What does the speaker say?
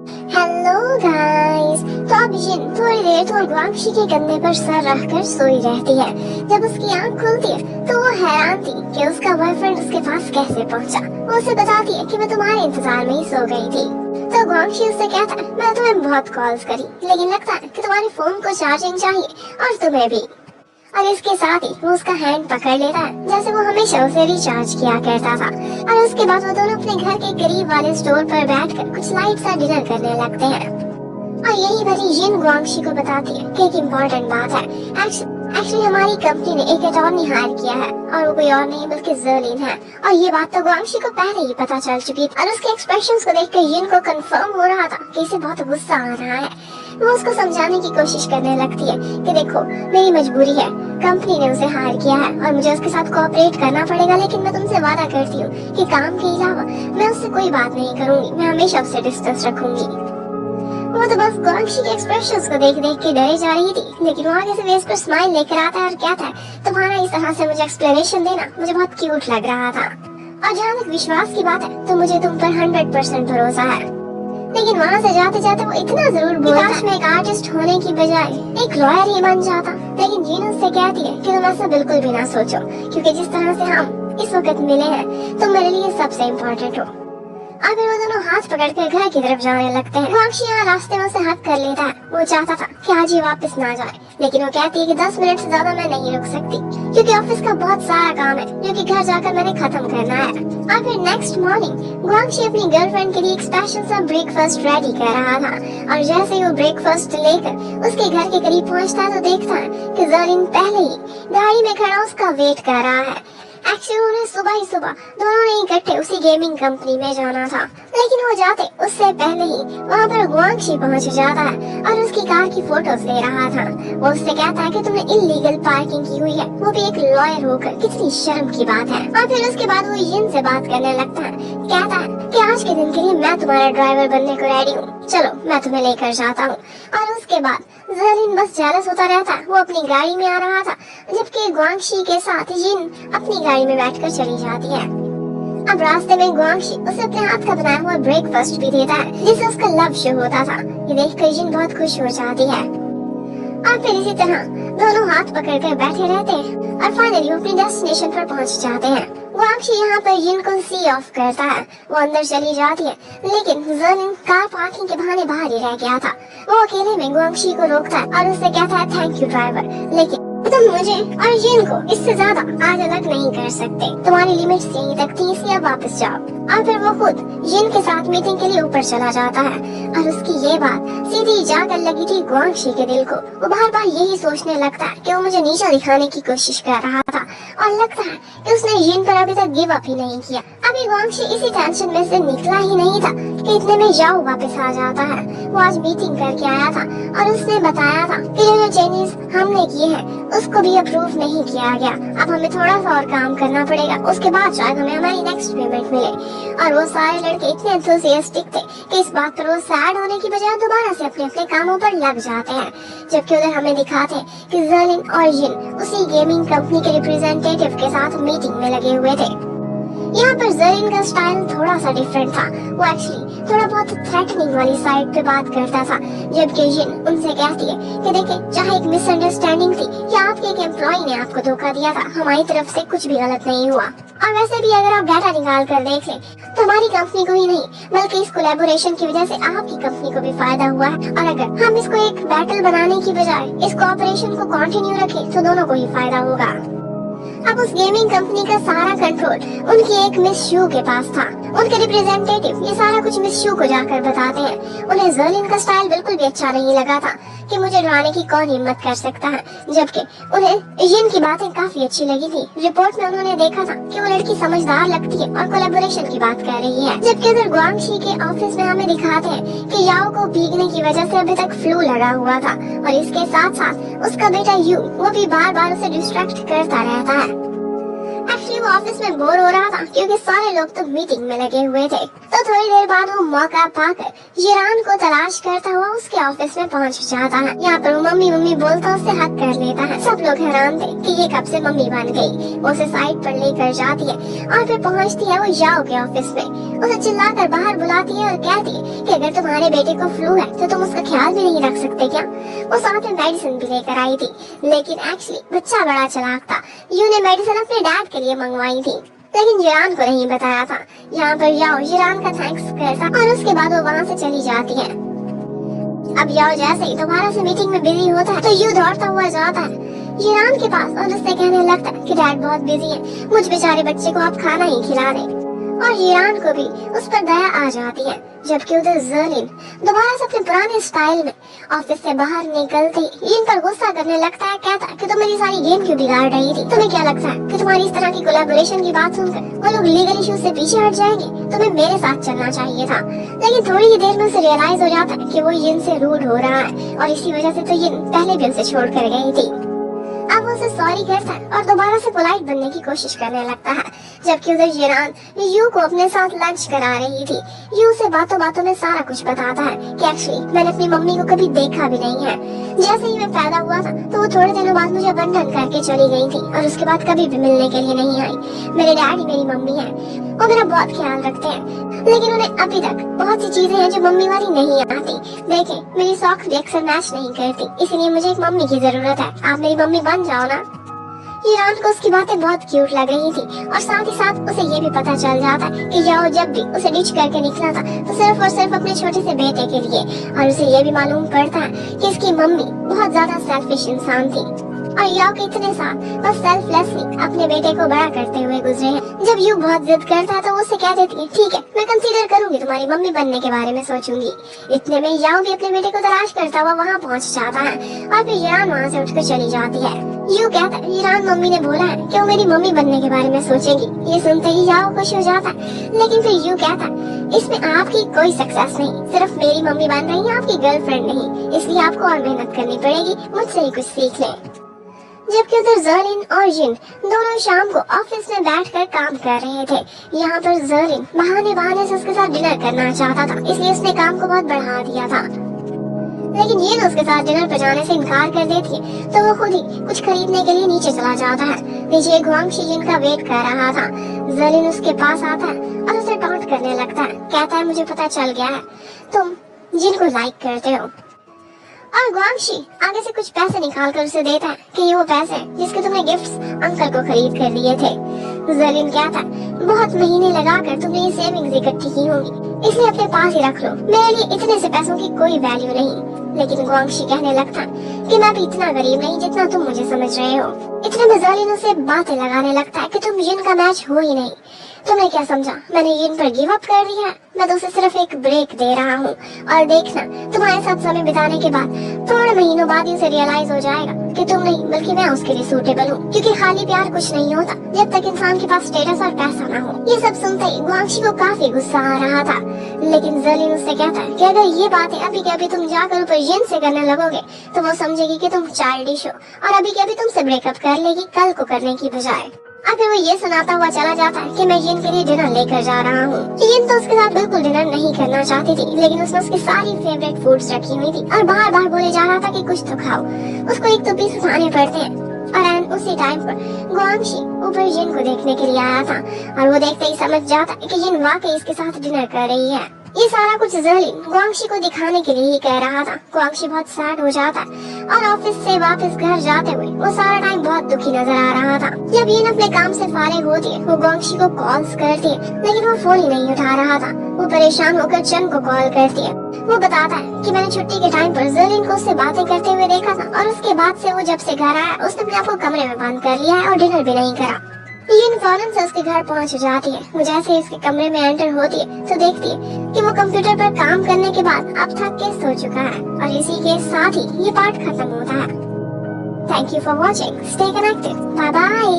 Hello guys. तो अब जिन थोड़ी देर तो गुआंगशी के कंधे पर सर रखकर सोई रहती है। जब उसकी आंख खुलती है तो वो हैरान थी कि उसका बॉयफ्रेंड उसके पास कैसे पहुंचा। वो उसे बताती है कि मैं तुम्हारे इंतजार में ही सो गई थी। तो गुआंगशी उससे कहता है मैं तुम्हें बहुत कॉल्स करी, लेकिन लगता है कि तुम्हारे फोन को चार्जिंग चाहिए और तुम्हें भी। और इसके साथ ही वो उसका हैंड पकड़ लेता है जैसे वो हमेशा उसे रिचार्ज किया करता था। और उसके बाद वो दोनों अपने घर के करीब वाले स्टोर पर बैठकर कुछ लाइट सा डिनर करने लगते हैं। और यही भरी जिन गुआंगशी को बताती है कि एक इम्पोर्टेंट बात है। एक्चुअली हमारी कंपनी ने एक अटॉर्नी हायर किया है और वो कोई और नहीं बल्कि जर्लिन है। और ये बात तो गुआंगशी को पहले ही पता चल चुकी थी। और उसके एक्सप्रेशंस को देखकर जिन को कंफर्म हो रहा था कि इसे बहुत गुस्सा आ रहा है। वो उसको समझाने की कोशिश करने लगती है कि देखो मेरी मजबूरी है, कंपनी ने उसे हायर किया है और मुझे उसके साथ कोऑपरेट करना पड़ेगा, लेकिन मैं तुमसे वादा करती हूँ कि काम के अलावा मैं उससे कोई बात नहीं करूंगी, मैं हमेशा उससे डिस्टेंस रखूंगी। वो तो बस गुआंगशी के एक्सप्रेशंस को देख देख के डरे जा रही थी, लेकिन वो आगे से फेस पर स्माइल लेकर आता है और कहता है तुम्हारा इस तरह से मुझे एक्सप्लेनेशन देना मुझे बहुत क्यूट लग रहा था। और जहाँ तक विश्वास की बात है तो मुझे तुम पर 100% भरोसा है। लेकिन वहाँ से जाते जाते वो इतना जरूर बोलता है मैं एक आर्टिस्ट होने की बजाय एक लॉयर ही बन जाता। लेकिन जीन उससे कहती है कि तुम ऐसा बिल्कुल भी ना सोचो, क्योंकि जिस तरह से हम इस वक्त मिले हैं तुम मेरे लिए सबसे इम्पोर्टेंट हो। और फिर वो दोनों हाथ पकड़कर घर की तरफ जाने लगते हैं। गुआंगशी यहाँ रास्ते में उसे हक कर लेता है। वो चाहता था कि आज ही वापस ना जाए, लेकिन वो कहती है कि 10 मिनट से ज्यादा मैं नहीं रुक सकती, क्योंकि ऑफिस का बहुत सारा काम है जो कि घर जाकर मैंने खत्म करना है। और फिर नेक्स्ट मॉर्निंग गुआंगशी अपनी गर्लफ्रेंड के लिए एक स्पेशल सा ब्रेकफास्ट रेडी कर रहा था। और जैसे ही वो ब्रेकफास्ट लेकर उसके घर के करीब पहुँचता है तो देखता है कि जरीन पहले ही गाड़ी में खड़ा उसका वेट कर रहा है। एक्चुअली उन्हें सुबह ही सुबह दोनों ने इकट्ठे उसी गेमिंग कंपनी में जाना था, लेकिन वो जाते उससे पहले ही वहाँ पर गुआंगशी पहुँच जाता है और उसकी कार की फोटोज ले रहा था। वो उससे कहता है कि तुमने इल्लीगल पार्किंग की हुई है, वो भी एक लॉयर होकर, कितनी शर्म की बात है। और फिर उसके बाद वो जिन से बात करने लगता है, कहता है कि आज के दिन के लिए मैं तुम्हारा ड्राइवर बनने को रेडी हूँ, चलो मैं तुम्हें लेकर जाता हूँ। और उसके बाद जरीन बस जेलस होता रहता है। वो अपनी गाड़ी में आ रहा था जबकि गुआंगशी के साथ जिन अपनी गाड़ी में बैठकर चली जाती है। अब रास्ते में गुआंगशी उसे अपने हाथ का बनाया हुआ ब्रेकफास्ट भी देता है जिससे उसका लव शो होता था। ये देखकर जिन बहुत खुश हो जाती है। और फिर इसी तरह दोनों हाथ पकड़कर बैठे रहते हैं और फाइनली वो अपनी डेस्टिनेशन पर पहुंच जाते हैं। गुआंगशी यहाँ पर जिन को सी ऑफ करता है। वो अंदर चली जाती है, लेकिन जरीन कार पार्किंग के बहाने बाहर ही रह गया था। वो अकेले में गुआंगशी को रोकता है और उससे कहता है थैंक यू ड्राइवर, लेकिन तुम मुझे और जिन को इससे ज्यादा आज अलग नहीं कर सकते, तुम्हारी लिमिट्स यहीं तक थी, इसलिए अब वापस जाओ। और फिर वो खुद जिन के साथ मीटिंग के लिए ऊपर चला जाता है। और उसकी ये बात सीधी जाकर लगी थी गुआंगशी के दिल को। वो बार बार यही सोचने लगता है कि वो मुझे नीचा दिखाने की कोशिश कर रहा था, और लगता है कि उसने जिन पर अभी तक गिव अप ही नहीं किया। अभी गुआंगशी इसी टेंशन में से निकला ही नहीं था कि इतने में जाओ वापस आ जाता है। वो आज मीटिंग करके आया था और उसने बताया था कि जो चेंजेस हमने किए हैं उसको भी अप्रूव नहीं किया गया। अब हमें थोड़ा सा और काम करना पड़ेगा, उसके बाद शायद हमें हमारी नेक्स्ट पेमेंट मिले। और वो सारे लड़के इतने एंथुसियास्टिक थे कि इस बात पर वो सैड होने की बजाय दोबारा से अपने अपने कामों पर लग जाते हैं। जबकि उधर हमें दिखाते हैं कि जरीन और जिन उसी गेमिंग कंपनी के रिप्रेजेंटेटिव के साथ मीटिंग में लगे हुए थे। यहाँ पर जरीन का स्टाइल थोड़ा सा डिफरेंट था। वो एक्चुअली थोड़ा बहुत थ्रेटनिंग वाली साइड पे बात करता था, जबकि जिन उनसे कहती है कि देखिए चाहे एक मिसअंडरस्टैंडिंग थी या आपके एक एम्प्लॉय ने आपको धोखा दिया था, हमारी तरफ से कुछ भी गलत नहीं हुआ। और वैसे भी अगर आप डाटा निकाल कर देख लें तो हमारी कंपनी को ही नहीं बल्कि इस कोलैबोरेशन की वजह से आपकी कंपनी को भी फायदा हुआ है। और अगर हम इसको एक बैटल बनाने की बजाय इस कोऑपरेशन को कंटिन्यू रखें तो दोनों को ही फायदा होगा। अब उस गेमिंग कंपनी का सारा कंट्रोल उनकी एक मिस शू के पास था। उनके रिप्रेजेंटेटिव ये सारा कुछ मिस शू को जाकर बताते हैं। उन्हें जरीन का स्टाइल बिल्कुल भी अच्छा नहीं लगा था कि मुझे डराने की कौन हिम्मत कर सकता है, जबकि उन्हें जिन की बातें काफी अच्छी लगी थी। रिपोर्ट में उन्होंने देखा था कि वो लड़की समझदार लगती है और कोलैबोरेशन की बात कर रही है। जबकि उधर गुआंगशी के ऑफिस में हमें दिखाते हैं कि याओ को भीगने की वजह से अभी तक फ्लू लगा हुआ था, और इसके साथ साथ उसका बेटा यू वो भी बार बार उसे डिस्ट्रैक्ट करता रहता है। एक्चुअली वो ऑफिस में बोर हो रहा था क्योंकि सारे लोग तो मीटिंग में लगे हुए थे। तो थोड़ी देर बाद वो मौका पाकर जिरान को तलाश करता हुआ उसके ऑफिस में पहुंच जाता है। यहाँ पर वो मम्मी मम्मी बोलता उससे हक कर लेता है। सब लोग हैरान थे कि ये कब से मम्मी बन गई। वो उसे साइड पर लेकर जाती है और फिर पहुँचती है वो याओ के ऑफिस में। उसे चिल्लाकर बाहर बुलाती है और कहती है कि अगर तुम्हारे बेटे को फ्लू है तो तुम उसका ख्याल भी नहीं रख सकते क्या। वो साथ में मेडिसिन भी लेकर आई थी, लेकिन एक्चुअली बच्चा बड़ा चालाक था। यू ने मेडिसिन अपने डैड के लिए मंगवाई थी, लेकिन जिरान को नहीं बताया था। यहाँ पर याओ जिरान का थैंक्स करता और उसके बाद वो वहाँ से चली जाती है। अब याओ जैसे ही दोबारा से मीटिंग में बिजी होता है तो यू दौड़ता हुआ जाता है जिरान के पास और उससे कहने लगता है कि डैड बहुत बिजी है, मुझ बेचारे बच्चे को आप खाना ही खिला दें। और जिरान को भी उस पर दया आ जाती है। जबकि उधर जर्लिन दोबारा से अपने पुराने स्टाइल में ऑफिस से बाहर निकलते ही इन पर गुस्सा करने लगता है। कहता है कि तुम मेरी सारी गेम क्यों बिगाड़ रही थी। तुम्हें क्या लगता है कि तुम्हारी इस तरह की कोलैबोरेशन की बात सुनकर वो लोग लीगल इश्यूज से पीछे हट जाएंगे। तुम्हें मेरे साथ चलना चाहिए था। लेकिन थोड़ी ही देर में उसे रियलाइज हो जाता है कि वो यिन से रूड हो रहा है और इसी वजह से तो यिन पहले भी उसे छोड़ कर गई थी। अब वो उसे सॉरी कहता है और दोबारा से पोलाइट बनने की कोशिश करने लगता है। जबकि उधर जिरान यू को अपने साथ लंच करा रही थी। यू से बातों बातों में सारा कुछ बताता है कि एक्चुअली मैंने अपनी मम्मी को कभी देखा भी नहीं है। जैसे ही मैं पैदा हुआ था तो वो थोड़े दिनों बाद मुझे अबंडन करके चली गई थी और उसके बाद कभी भी मिलने के लिए नहीं आई। मेरे डैडी मेरी मम्मी है, वो मेरा बहुत ख्याल रखते हैं, लेकिन उन्हें अभी तक बहुत सी चीजें हैं जो मम्मी वाली नहीं आती। देखें, मेरी सॉक्स भी अक्सर मैच नहीं करती, इसलिए मुझे एक मम्मी की जरूरत है। आप मेरी मम्मी बन जाओ ना। जिरान को उसकी बातें बहुत क्यूट लग रही थी और साथ ही साथ उसे ये भी पता चल जाता कि याओ जब भी उसे डिच करके निकला था तो सिर्फ और सिर्फ अपने छोटे से बेटे के लिए। और उसे ये भी मालूम पड़ता है कि इसकी मम्मी बहुत ज्यादा सेल्फिश इंसान थी और याओ के इतने साल बस सेल्फलेसली अपने बेटे को बड़ा करते हुए गुजरे हैं। जब यू बहुत जिद करता है तो वो उसे कह देती है ठीक है, मैं कंसीडर करूंगी, तुम्हारी मम्मी बनने के बारे में सोचूंगी। इतने में याओ भी अपने बेटे को तलाश करता हुआ वहाँ पहुँच जाता है और फिर जिरान वहाँ से उठकर चली जाती है। यू कहता है जिरान मम्मी ने बोला है कि वो मेरी मम्मी बनने के बारे में सोचेगी। ये सुनते ही याओ खुश हो जाता है, लेकिन फिर यू कहता है इसमें आपकी कोई सक्सेस नहीं, सिर्फ मेरी मम्मी बन रही है, आपकी गर्लफ्रेंड नहीं, इसलिए आपको और मेहनत करनी पड़ेगी, मुझसे ही कुछ सीख लें। जबकि उधर जर्लिन और जिन दोनों शाम को ऑफिस में बैठकर काम कर रहे थे। यहाँ पर जर्लिन बहाने बहाने से उसके साथ डिनर करना चाहता था, इसलिए उसने काम को बहुत बढ़ा दिया था। लेकिन जिन उसके साथ डिनर पर जाने से इनकार कर देती है तो वो खुद ही कुछ खरीदने के लिए नीचे चला जाता है। नीचे गुआंगशी जिन का वेट कर रहा था। जर्लिन उसके पास आता है और उसे टॉन्ट करने लगता है। कहता है मुझे पता चल गया है तुम जिन को लाइक करते हो। और गुआंगशी आगे से कुछ पैसे निकाल कर उसे देता है कि ये वो पैसे जिसके तुमने गिफ्ट्स अंकल को खरीद कर दिए थे। जर्लिन कहता है बहुत महीने लगाकर तुमने ये सेविंग्स इकट्ठी की होंगी, इसलिए अपने पास ही रख लो, मेरे लिए इतने से पैसों की कोई वैल्यू नहीं। लेकिन गुआंगशी कहने लगता कि मैं भी इतना गरीब नहीं जितना तुम मुझे समझ रहे हो। इतने में जर्लिन उसे बातें लगाने लगता है कि तुम जिन का मैच हो ही नहीं, तुमने क्या समझा मैंने जिन पर गिव अप कर दिया है? मैं तो उसे सिर्फ एक ब्रेक दे रहा हूँ और देखना तुम्हारे साथ समय बिताने के बाद थोड़े महीनों बाद ही उसे रियलाइज हो जाएगा कि तुम नहीं बल्कि मैं उसके लिए सूटेबल हूँ। क्योंकि खाली प्यार कुछ नहीं होता जब तक इंसान के पास स्टेटस और पैसा ना हो। ये सब सुनते ही गुआंगशी को काफी गुस्सा आ रहा था, लेकिन जर्लिन उससे कहता है कि अगर ये बातें अभी के अभी तुम जाकर ऊपर जिन से करने लगोगे तो वो समझेगी कि तुम चाइल्डिश हो और अभी के अभी तुमसे ब्रेकअप कर लेगी कल को करने की बजाय। अभी वो ये सुनाता हुआ चला जाता है कि मैं जिन के लिए डिनर लेकर जा रहा हूँ। जिन तो उसके साथ बिल्कुल डिनर नहीं करना चाहती थी, लेकिन उसने उसकी सारी फेवरेट फूड्स रखी हुई थी और बार बार बोले जा रहा था कि कुछ तो खाओ। उसको एक तो पीस उठाने पड़ते हैं। और उसी टाइम पर गुआंगशी ऊपर जिन को देखने के लिए आया था और वो देखते ही समझ जाता है कि जिन वाकई इसके साथ डिनर कर रही है। ये सारा कुछ जर्लिन गुआंगशी को दिखाने के लिए ही कह रहा था। गुआंगशी बहुत सैड हो जाता है और ऑफिस से वापस घर जाते हुए वो सारा टाइम बहुत दुखी नजर आ रहा था। जब ये अपने काम से फारिग होती है वो गुआंगशी को कॉल्स करती है, लेकिन वो फोन ही नहीं उठा रहा था। वो परेशान होकर चन को कॉल करती है। वो बताता है कि मैंने छुट्टी के टाइम पर जर्लिन को उससे बातें करते हुए देखा था और उसके बाद से वो जब से घर आया उसने अपने आप को कमरे में बंद कर लिया है और डिनर भी नहीं करा। जिन फौरन से उसके घर पहुंच जाती है। वो जैसे इसके कमरे में एंटर होती है तो देखती है कि वो कंप्यूटर पर काम करने के बाद अब थक के सो चुका है और इसी के साथ ही ये पार्ट खत्म होता है। Thank you for watching, stay connected, bye bye.